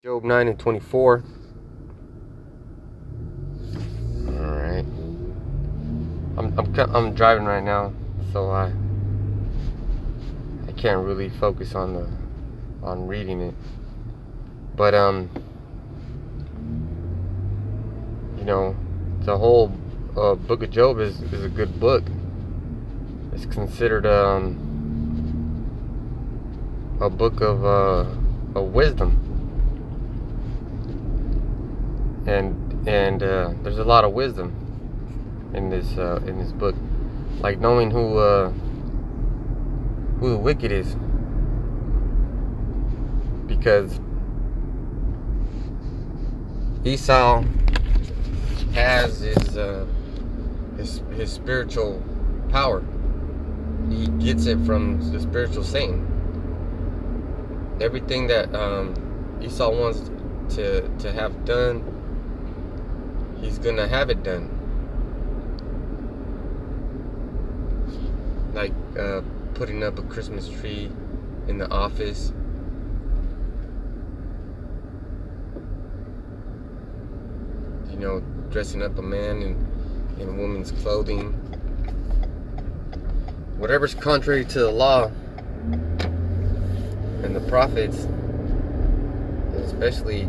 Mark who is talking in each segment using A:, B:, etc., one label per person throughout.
A: Job 9 and 24. Alright. I'm driving right now, so I can't really focus on reading it. But the whole book of Job is a good book. It's considered a book of wisdom. And there's a lot of wisdom in this book, like knowing who the wicked is, because Esau has his spiritual power. He gets it from the spiritual Satan. Everything that Esau wants to have done, he's gonna have it done. Like putting up a Christmas tree in the office. Dressing up a man in a woman's clothing. Whatever's contrary to the law and the prophets, especially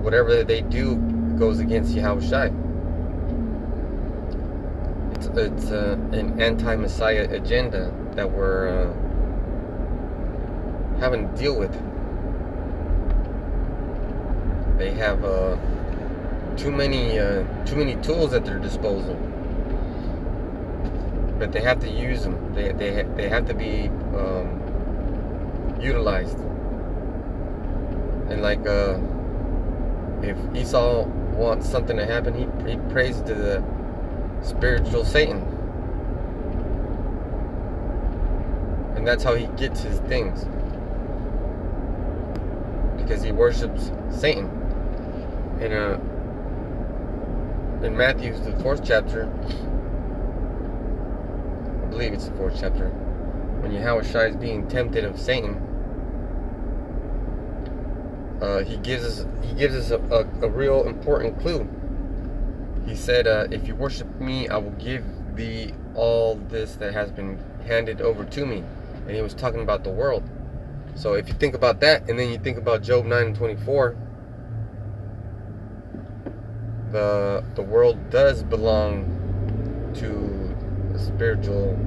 A: whatever they do goes against Yahushai. It's an anti-Messiah agenda that we're having to deal with. They have too many tools at their disposal, but they have to use them. They have to be utilized. And like if Esau wants something to happen, he prays to the spiritual Satan, and that's how he gets his things, because he worships Satan. And in Matthew, the 4th chapter, I believe it's the 4th chapter, when Yahushua is being tempted of Satan, he gives us a real important clue. He said, if you worship me, I will give thee all this that has been handed over to me. And he was talking about the world. So if you think about that, and then you think about Job 9 and 24, the world does belong to a spiritual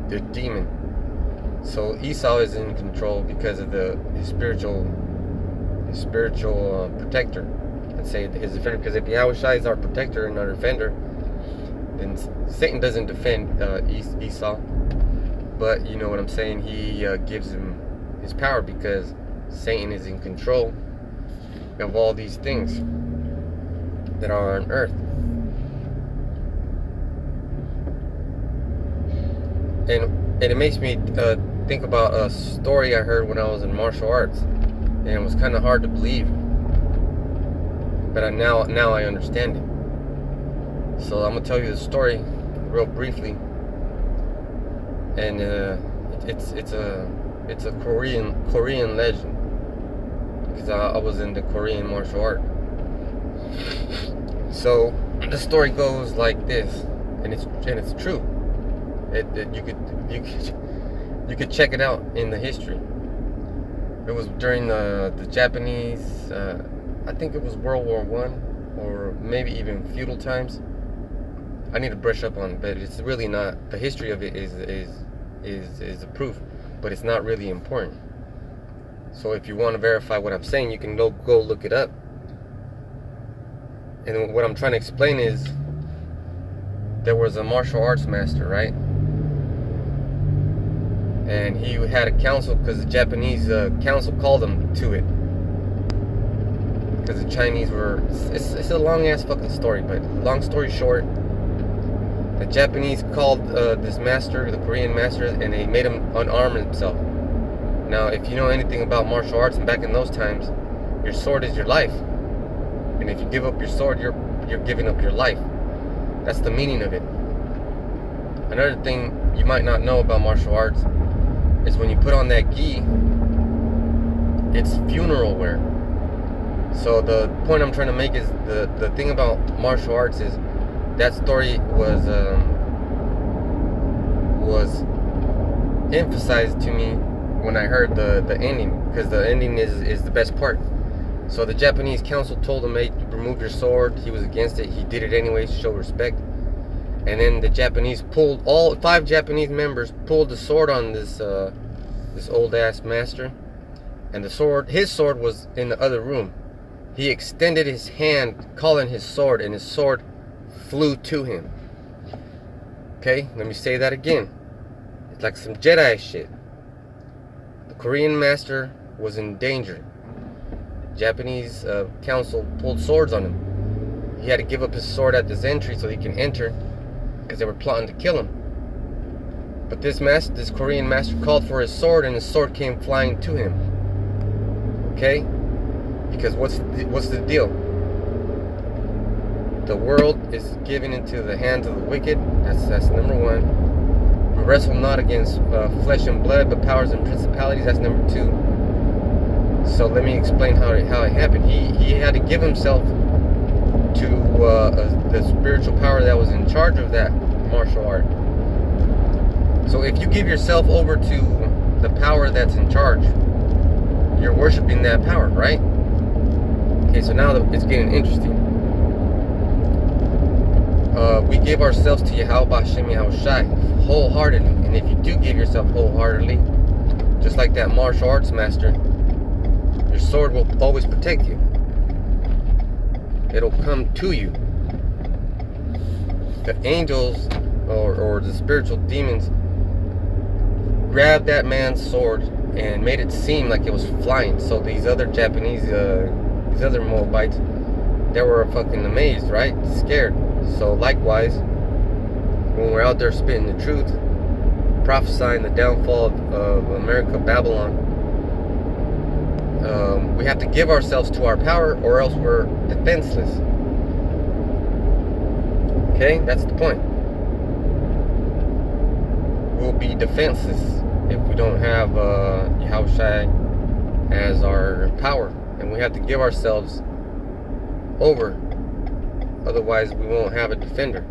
A: the demon. So Esau is in control because of his spiritual protector. Let's say his defender, because if Yahushua is our protector and our defender, then Satan doesn't defend Esau. But you know what I'm saying? He gives him his power, because Satan is in control of all these things that are on earth. And it makes me think about a story I heard when I was in martial arts, and it was kind of hard to believe, but now I understand it. So I'm gonna tell you the story real briefly, and it's a Korean legend, because I was in the Korean martial art. So the story goes like this, and it's true. You could check it out in the history. It was during the Japanese, I think it was World War I, or maybe even feudal times. I need to brush up on it, but it's really not. The history of it is a proof, but it's not really important. So if you want to verify what I'm saying, you can go look it up. And what I'm trying to explain is, there was a martial arts master, right? And he had a council, because the Japanese council called him to it, because the Chinese were. It's a long ass fucking story, but long story short, the Japanese called this master, the Korean master, and they made him unarm himself. Now, if you know anything about martial arts, and back in those times, your sword is your life, and if you give up your sword, you're giving up your life. That's the meaning of it. Another thing you might not know about martial arts is when you put on that gi, it's funeral wear. So the point I'm trying to make is the thing about martial arts is that story was emphasized to me when I heard the ending, because the ending is the best part. So the Japanese council told him, hey, remove your sword. He was against it. He did it anyway to show respect. And then the Japanese pulled, all 5 Japanese members pulled the sword on this old ass master. And the sword, his sword was in the other room. He extended his hand, calling his sword, and his sword flew to him. Okay, let me say that again. It's like some Jedi shit. The Korean master was in danger. Japanese council pulled swords on him. He had to give up his sword at this entry so he can enter, because they were plotting to kill him. But this Korean master called for his sword, and his sword came flying to him. Okay? Because what's the deal? The world is given into the hands of the wicked. That's number 1. We wrestle not against flesh and blood, but powers and principalities. That's number 2. So let me explain how it happened. He had to give himself to the spiritual power that was in charge of that martial art. So if you give yourself over to the power that's in charge, you're worshiping that power, right? Okay, so now it's getting interesting. We give ourselves to Yahweh Hashem Yahushai wholeheartedly. And if you do give yourself wholeheartedly, just like that martial arts master, your sword will always protect you. It'll come to you. The angels or the spiritual demons grabbed that man's sword and made it seem like it was flying. So these other Japanese, these other Moabites, they were fucking amazed, right? Scared. So likewise, when we're out there spitting the truth, prophesying the downfall of America, Babylon, we have to give ourselves to our power, or else we're defenseless. Okay, that's the point. We'll be defenseless if we don't have Yahushua as our power, and we have to give ourselves over. Otherwise, we won't have a defender.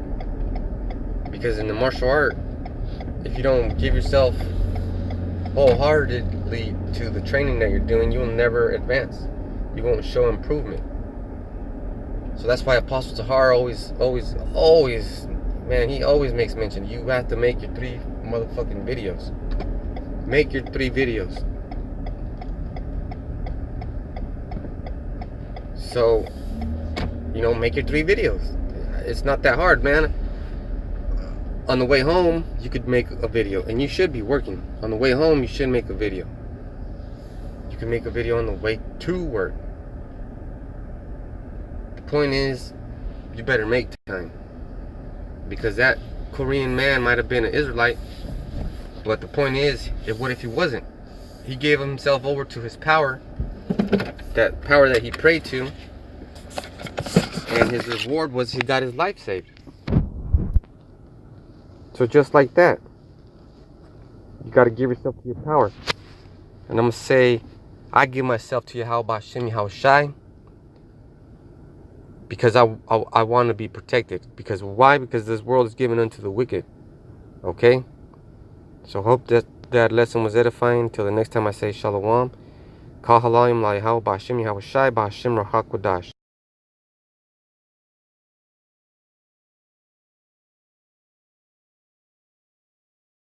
A: Because in the martial art, if you don't give yourself wholeheartedly to the training that you're doing, you'll never advance. You won't show improvement. So that's why Apostle Tahar always, man, he always makes mention, you have to make your 3 motherfucking videos. Make your 3 videos. So, you know, make your 3 videos. It's not that hard, man. On the way home, you could make a video, and you should be working. On the way home, you should make a video. You can make a video on the way to work. The point is, you better make time. Because that Korean man might have been an Israelite, but the point is, what if he wasn't? He gave himself over to his power, that power that he prayed to, and his reward was he got his life saved. So just like that, you got to give yourself to your power. And I'm going to say, I give myself to Yahweh Hashem Yahushai, because I want to be protected. Because why? Because this world is given unto the wicked. Okay? So hope that lesson was edifying. Until the next time I say Shalom. Kal halayim la Yahweh Hashem Yahushai Ba'Hashem Rahak Wadash.